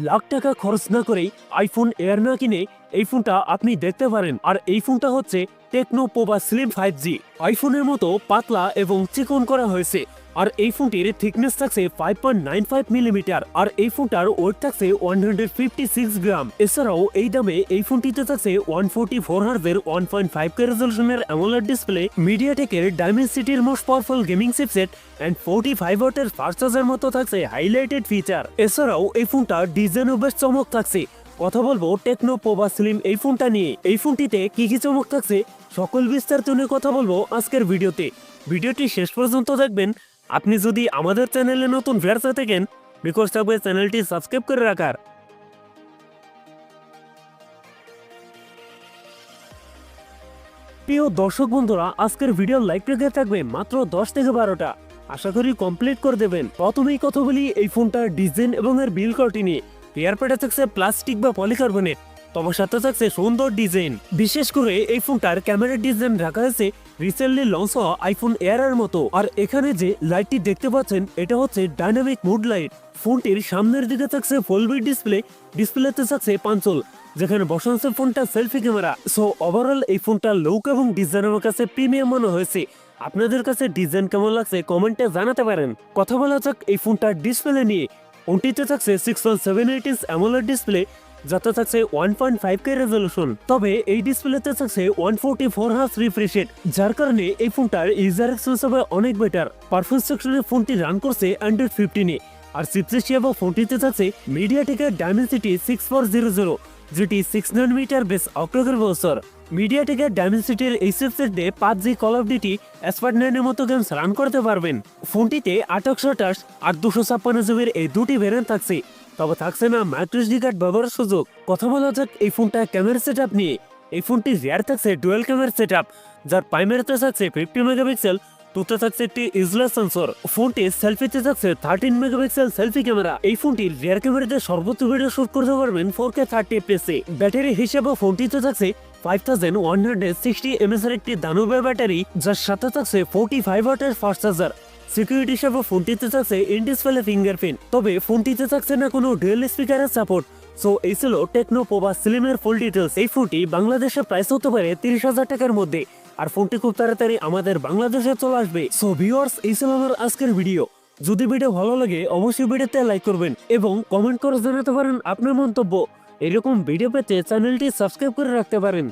লাখ টাকা খরচ না করেই আইফোন এয়ার না কিনে এই ফোনটা আপনি দেখতে পারেন। আর এই ফোনটা হচ্ছে টেকনো পোভা স্লিম 5G। আইফোনের মতো পাতলা এবং চিকন করা হয়েছে। আর এই ফোনটির থিকনেস থাকছে 5.95 মিলিমিটার। আর এই ফোনটার ওয়েট থাকছে 156 গ্রাম। এছাড়াও এই দামে এই ফোনটিতে থাকছে 144 হার্জের 1.5K রেজলিউশনের অ্যামোলেড ডিসপ্লে, মিডিয়াটেকের ডাইমেনসিটির most powerful gaming chipset and 45 ওয়াটের ফাস্ট চার্জার মতো থাকছে হাইলাইটেড ফিচার। এছাড়াও এই ফোনটা ডিজাইনও বেশ চমক থাকছে। কথা বলবো টেকনো পোভা স্লিম এই ফোনটা নিয়ে। এই ফোনটিতে কি কি চমক থাকছে সকল বিস্তারিত নিয়ে কথা বলবো আজকের ভিডিওতে। ভিডিওটি শেষ পর্যন্ত দেখবেন। আপনি যদি আমাদের চ্যানেলে নতুন ভিউয়ার্স হয়ে থাকেন, রিকোয়েস্ট থাকবে চ্যানেলটি সাবস্ক্রাইব করে রাখার। প্রিয় দর্শক বন্ধুরা, আজকের ভিডিও লাইক রেখে থাকবে মাত্র 10 থেকে 12টা। আশা করি কমপ্লিট করে দেবেন। প্রথমেই কথা বলি এই ফোনটার ডিজাইন এবং এর বিল্ড কোয়ালিটি নিয়ে। রিয়ার প্যাডে থাকছে প্লাস্টিক বা পলিকার্বনেট, তবে সাথে থাকছে সুন্দর ডিজাইন। বিশেষ করে এই ফোনটার ক্যামেরার ডিজাইন রাখা হয়েছে রিসেন্টলি লঞ্চ হওয়া আইফোন এয়ারের মতো। আর এখানে যে লাইটটি দেখতে পাচ্ছেন এটা হচ্ছে ডাইনামিক মুড লাইট। ফোনটির সামনের দিকে থাকছে ফুল বিট ডিসপ্লে, ডিসপ্লেতে থাকছে পাঞ্চল, যেখানে বসানো আছে ফোনটা সেলফি ক্যামেরা। সো ওভারঅল এই ফোনটার লুক এবং ডিজাইন আমার কাছে প্রিমিয়াম মনে হয়েছে। আপনাদের কাছে ডিজাইন কেমন লাগছে কমেন্টে জানাতে পারেন। কথা বলা যাক এই ফোনটার ডিসপ্লে নিয়ে। ফোনটিতে থাকছে 6.78 ইঞ্চ অ্যামোলেড ডিসপ্লে, যাতে থাকছে 1.5K রেজলিউশন। তবে এই ডিসপ্লেতে থাকছে 144 হার্জ রিফ্রেশ রেট, যার কারণে এই ফোনটার ইউজার এক্সপিরিয়েন্স হবে অনেক বেটার। পারফরম্যান্স সেকশনে ফোনটি রান করছে অ্যান্ড্রয়েড 15-এ। আর চিপসেট হিসেবে ফোনটিতে থাকছে মিডিয়াটেকের ডাইমেনসিটি 6400, যেটি 6 ন্যানোমিটার বেস অক্টোকের প্রসেসর। মিডিয়াটেকের ডাইমেনসিটির এই চিপসেটে 5G কল অফ ডিউটি, এসপার্ট9 মতো গেমস রান করতে পারবেন। ফোনটিতে 828 আর 256 জিবির এই দুটি ভ্যারিয়েন্ট থাকছে। তবে থাকছে না মাইক্রোএসডি কার্ড ব্যবহারের সুযোগ। কথা বলা যাক এই ফোনটা ক্যামেরা সেটআপ নিয়ে। এই ফোনটি রিয়ার থাকছে ডুয়াল ক্যামেরা সেটআপ, যার প্রাইমারিতে থাকছে 50 মেগাপিক্সেল, টুতে থাকছে একটি ইজলাস সেন্সর। ফোনটি সেলফিতে থাকছে 13 মেগাপিক্সেল সেলফি ক্যামেরা। এই ফোনটির রিয়ার ক্যামেরাতে সর্বোচ্চ ভিডিও শুট করতে পারবেন 4K 30 fps এ। ব্যাটারি হিসেবে ফোনটিতে থাকছে 5160 mAh এর একটি দানবের ব্যাটারি, যার সাথে থাকছে 45 ওয়াটের ফাস্ট চার্জার। সিকিউরিটি হিসেবে ফোনটিতে থাকছে ইন ডিসপ্লে ফিঙ্গারপ্রিন্ট। তবে ফোনটিতে থাকছে না কোনো ডুয়াল স্পিকারের সাপোর্ট। সো এই ছিল টেকনো পোভা স্লিমের ফুল ডিটেলস। এই ফোনটি বাংলাদেশে প্রাইস হতে পারে 30,000 টাকার মধ্যে। আর ফোনটি খুব তাড়াতাড়ি আমাদের বাংলাদেশে চলে আসবে। সো ভিউয়ার্স, এই ছিল আমার আজকের ভিডিও। যদি ভিডিও ভালো লাগে অবশ্যই ভিডিওতে লাইক করবেন এবং কমেন্ট করে জানাতে পারেন আপনার মন্তব্য। এরকম ভিডিও পেতে চ্যানেলটি সাবস্ক্রাইব করে রাখতে পারেন।